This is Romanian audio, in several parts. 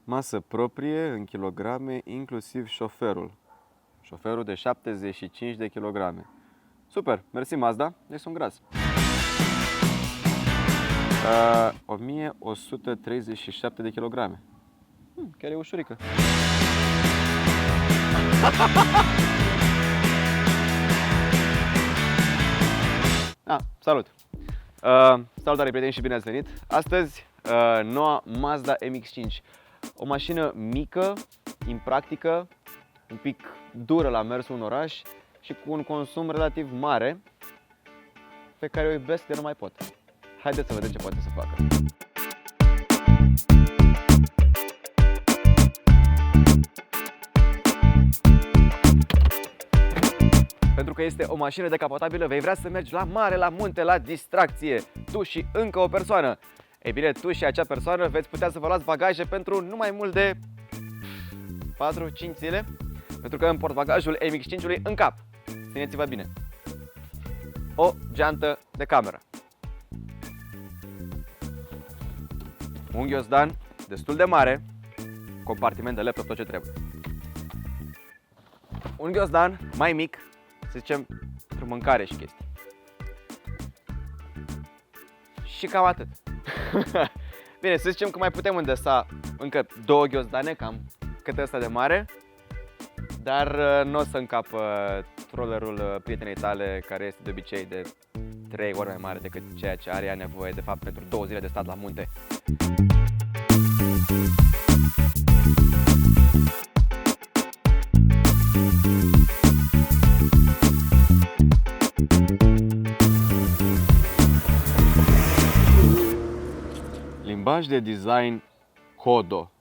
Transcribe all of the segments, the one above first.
Masă proprie în kilograme, inclusiv șoferul. Șoferul de 75 de kilograme. Super, mersi Mazda, deci sunt gras. 1137 de kilograme. Chiar e ușurică. Salut! Salutare prieteni și bine ați venit! Astăzi, noua Mazda MX-5. O mașină mică, impractică, un pic dură la mersul în oraș și cu un consum relativ mare, pe care o iubesc de nu mai pot. Haideți să vedem ce poate să facă. Pentru că este o mașină decapotabilă, vei vrea să mergi la mare, la munte, la distracție, tu și încă o persoană. Ei bine, tu și acea persoană veți putea să vă luați bagaje pentru nu mai mult de 4-5 zile, pentru că în portbagajul MX-5-ului în cap, țineți-vă bine, o geantă de cameră, un ghiozdan destul de mare, compartiment de laptop, tot ce trebuie, un ghiozdan mai mic, să zicem, pentru mâncare și chestii, și cam atât. Bine, să zicem că mai putem îndesa încă 2 ghiozdane, cam cât ăsta de mare, dar nu o să încapă trollerul prietenei tale, care este de obicei de 3 ori mai mare decât ceea ce are ea nevoie, de fapt, pentru 2 zile de stat la munte. Limbaj de design Kodo,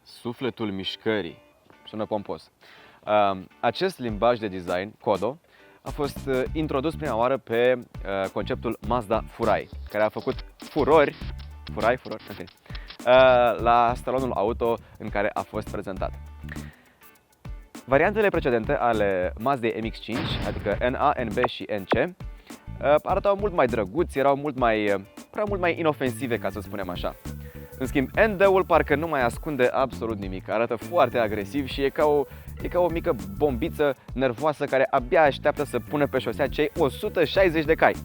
sufletul mișcării. Sună pompos. Acest limbaj de design Kodo a fost introdus prima oară pe conceptul Mazda Furai, care a făcut furori, la salonul auto în care a fost prezentat. Variantele precedente ale Mazda MX-5, adică NA, NB și NC, arătau mult mai drăguți, erau mult mai inofensive, ca să spunem așa. În schimb, ND-ul parcă nu mai ascunde absolut nimic, arată foarte agresiv și e ca o mică bombiță nervoasă care abia așteaptă să pună pe șosea cei 160 de cai.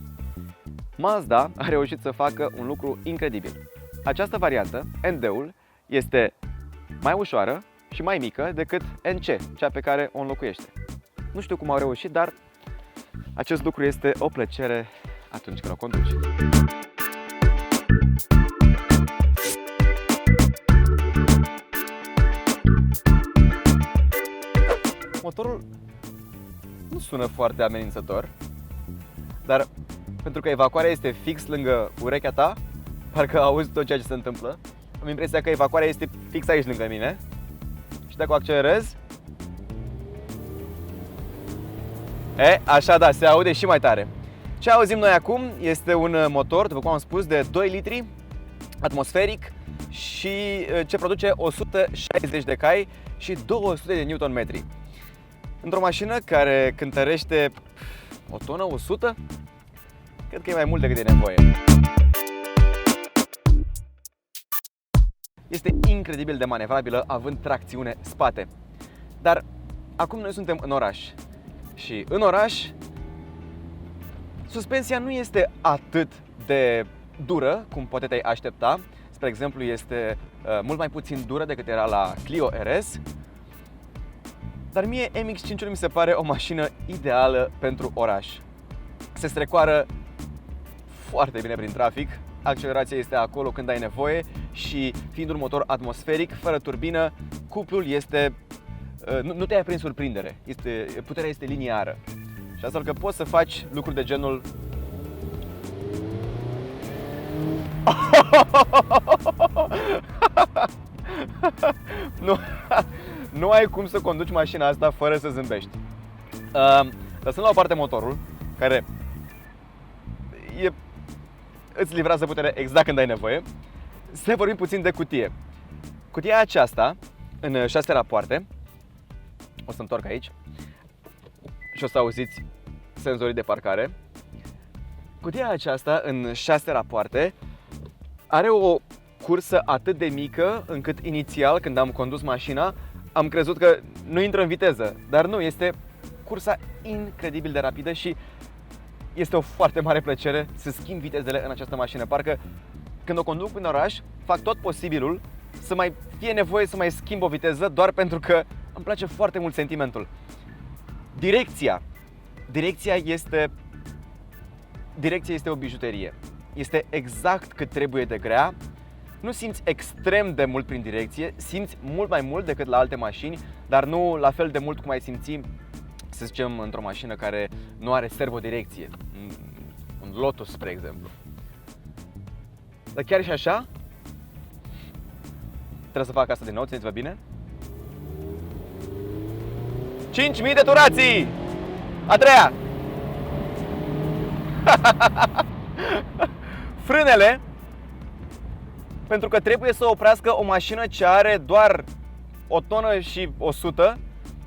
Mazda a reușit să facă un lucru incredibil. Această variantă, ND-ul, este mai ușoară și mai mică decât NC, cea pe care o înlocuiește. Nu știu cum au reușit, dar acest lucru este o plăcere atunci când o conduci. Motorul nu sună foarte amenințător, dar pentru că evacuarea este fix lângă urechea ta, parcă auzi tot ceea ce se întâmplă. Am impresia că evacuarea este fix aici lângă mine și dacă o accelerez, așa da, se aude și mai tare. Ce auzim noi acum este un motor, după cum am spus, de 2 litri, atmosferic și ce produce 160 de cai și 200 de Nm. Într-o mașină care cântărește o tonă, 100, cred că e mai mult decât e nevoie. Este incredibil de manevrabilă, având tracțiune spate. Dar acum noi suntem în oraș. Și în oraș, suspensia nu este atât de dură cum poate te-ai aștepta. Spre exemplu, este mult mai puțin dură decât era la Clio RS. Dar mie MX-5-ul mi se pare o mașină ideală pentru oraș. Se strecoară foarte bine prin trafic, accelerația este acolo când ai nevoie și fiind un motor atmosferic, fără turbină, cuplul este... nu te ia prin surprindere, puterea este liniară. Și astfel că poți să faci lucruri de genul... Nu ai cum să conduci mașina asta fără să zâmbești. Lăsând la o parte motorul, care îți livrează putere exact când ai nevoie. Să vorbim puțin de cutie. Cutia aceasta, în 6 rapoarte, o să întorc aici și o să auziți senzorii de parcare. Cutia aceasta, în 6 rapoarte, are o cursă atât de mică încât inițial, când am condus mașina, am crezut că nu intră în viteză. Dar nu, este cursa incredibil de rapidă și este o foarte mare plăcere să schimb vitezele în această mașină. Parcă când o conduc în oraș, fac tot posibilul să mai fie nevoie să mai schimb o viteză doar pentru că îmi place foarte mult sentimentul. Direcția este o bijuterie. Este exact cât trebuie de grea. Nu simți extrem de mult prin direcție, simți mult mai mult decât la alte mașini, dar nu la fel de mult cum ai simți, să zicem, într-o mașină care nu are servodirecție. Un Lotus, spre exemplu. Dar chiar și așa, trebuie să fac asta din nou, țineți-vă bine. 5000 de turații! A treia! Frânele, pentru că trebuie să oprească o mașină ce are doar o tonă și 100,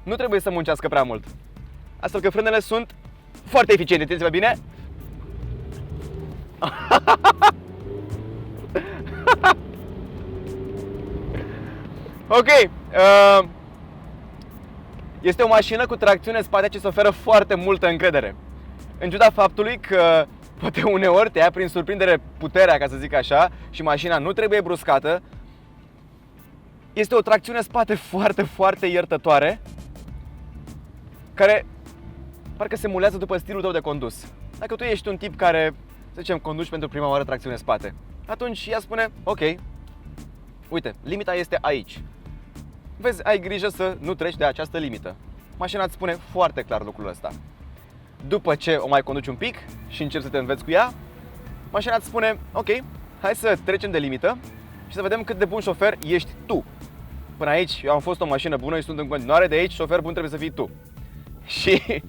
nu trebuie să muncească prea mult. Astfel că frânele sunt foarte eficiente, țineți-vă bine. Ok, este o mașină cu tracțiune în spate ce îți oferă foarte multă încredere. În ciuda faptului că poate uneori te ia prin surprindere puterea, ca să zic așa, și mașina nu trebuie bruscată, este o tracțiune în spate foarte, foarte iertătoare, care parcă se mulează după stilul tău de condus. Dacă tu ești un tip care, să zicem, conduci pentru prima oară tracțiune în spate, atunci ea spune, ok, uite, limita este aici. Vezi, ai grijă să nu treci de această limită. Mașina îți spune foarte clar lucrul ăsta. După ce o mai conduci un pic și încerci să te înveți cu ea, mașina îți spune, ok, hai să trecem de limită și să vedem cât de bun șofer ești tu. Până aici eu am fost o mașină bună și sunt în continuare, de aici șofer bun trebuie să fii tu. Și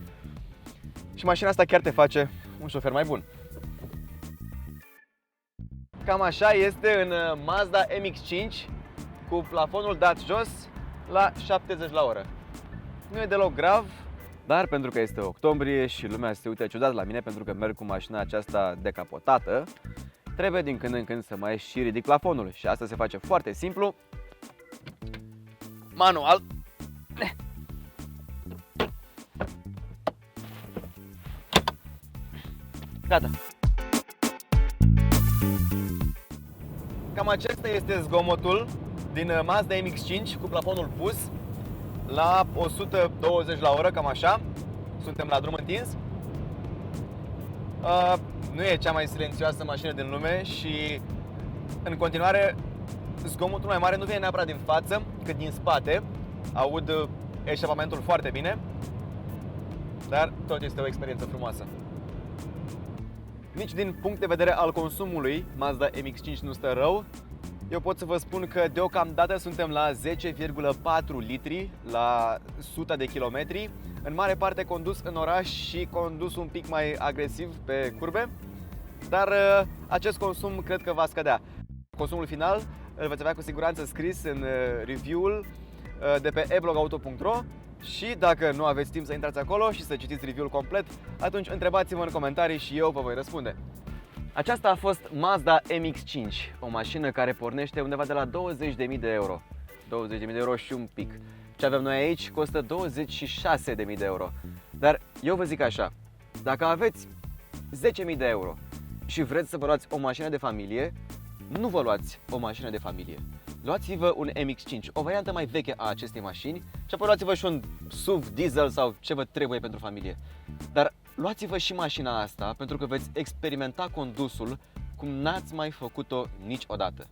mașina asta chiar te face un șofer mai bun. Cam așa este în Mazda MX-5 cu plafonul dat jos la 70 la oră. Nu e deloc grav, dar pentru că este octombrie și lumea se uită ciudat la mine pentru că merg cu mașina aceasta decapotată, trebuie din când în când să mai și ridic plafonul și asta se face foarte simplu, manual. Gata. Cam acesta este zgomotul din Mazda MX-5 cu plafonul pus la 120 la oră, cam așa. Suntem la drum întins. Nu e cea mai silențioasă mașină din lume și în continuare zgomotul mai mare nu vine neapărat din față, cât din spate. Aud eșapamentul foarte bine, dar tot este o experiență frumoasă. Nici din punct de vedere al consumului, Mazda MX-5 nu stă rău. Eu pot să vă spun că deocamdată suntem la 10,4 litri la 100 de kilometri, în mare parte condus în oraș și condus un pic mai agresiv pe curbe, dar acest consum cred că va scădea. Consumul final îl veți avea cu siguranță scris în review-ul de pe eblogauto.ro și dacă nu aveți timp să intrați acolo și să citiți review-ul complet, atunci întrebați-mă în comentarii și eu vă voi răspunde. Aceasta a fost Mazda MX-5, o mașină care pornește undeva de la 20.000 de euro. 20.000 de euro și un pic. Ce avem noi aici costă 26.000 de euro. Dar eu vă zic așa, dacă aveți 10.000 de euro și vreți să vă luați o mașină de familie, nu vă luați o mașină de familie. Luați-vă un MX-5, o variantă mai veche a acestei mașini și apoi luați-vă și un SUV diesel sau ce vă trebuie pentru familie. Dar luați-vă și mașina asta pentru că veți experimenta condusul cum n-ați mai făcut-o niciodată.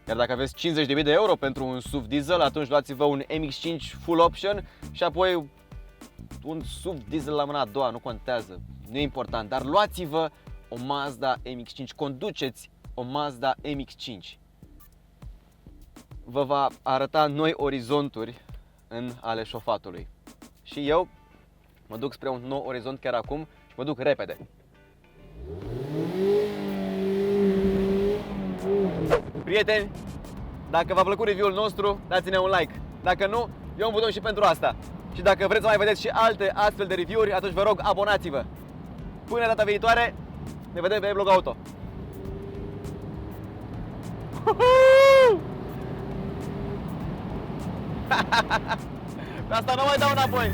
Iar dacă aveți 50.000 de euro pentru un SUV diesel, atunci luați-vă un MX-5 full option și apoi un SUV diesel la mâna a doua, nu contează, nu e important, dar luați-vă o Mazda MX-5, conduceți o Mazda MX-5. Vă va arăta noi orizonturi în ale șofatului. Și eu mă duc spre un nou orizont chiar acum și mă duc repede. Prieteni, dacă v-a plăcut review-ul nostru, dați-ne un like. Dacă nu, eu un buton și pentru asta. Și dacă vreți să mai vedeți și alte astfel de review-uri, atunci vă rog, abonați-vă. Până data viitoare, ne vedem pe Vlog Auto. Pe asta nu mai dau înapoi.